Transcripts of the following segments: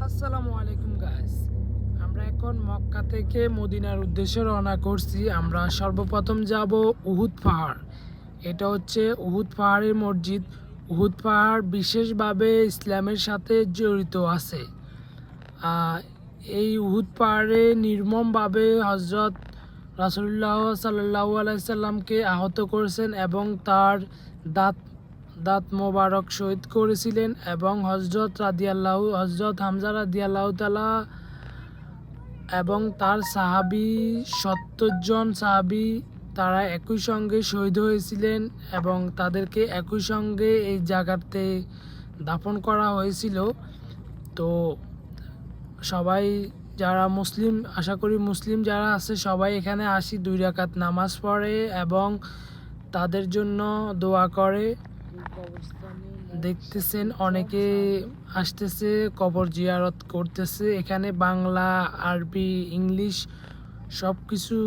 আসসালামু আলাইকুম গাইস। আমরা এখন মক্কা থেকে মদিনার উদ্দেশ্যে রওনা করছি। আমরা সর্বপ্রথম যাব উহুদ পাহাড়। এটা হচ্ছে উহুদ পাহাড়ের মসজিদ। উহুদ পাহাড় বিশেষভাবে ইসলামের সাথে জড়িত আছে। আহ, এই উহুদ পাহাড়ে নির্মমভাবে হজরত রাসূলুল্লাহ সাল্লাল্লাহু আলাইহি সাল্লামকে আহত করেছেন এবং তার দাঁত দাঁত মোবারক শহীদ করেছিলেন। এবং হজরত হামজা রাদিয়াল্লাহু তাআলা এবং তার সাহাবী ৭০ জন সাহাবী তারা একই সঙ্গে শহীদ হয়েছিলেন এবং তাদেরকে একই সঙ্গে এই জায়গাতে দাফন করা হয়েছিল। তো সবাই যারা মুসলিম, আশা করি মুসলিম যারা আছে সবাই এখানে আসি 2 রাকাত নামাজ পড়ে এবং তাদের জন্য দোয়া করে। দেখতেছেন অনেকে আসতেছে, কবর জিয়ারত করতেছে। এখানে বাংলা, আরবি, ইংলিশ সব কিছু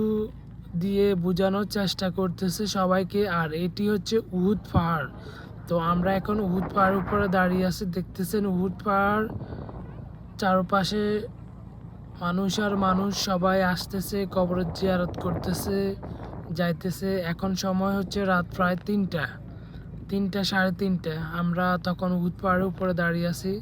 দিয়ে বোঝানোর চেষ্টা করতেছে সবাইকে। আর এটি হচ্ছে উহুদ পাহাড়। তো আমরা এখন উহুদ পাহাড়ের উপরে দাঁড়িয়ে আছি। দেখতেছেন উহুদ পাহাড় চারপাশে মানুষ আর মানুষ, সবাই আসতেছে, কবর জিয়ারত করতেছে, যাইতেছে। এখন সময় হচ্ছে রাত প্রায় 3টা 3টা, 3:30। আমরা তখন উহুদ পাহাড়ের উপরে দাঁড়িয়ে আছি।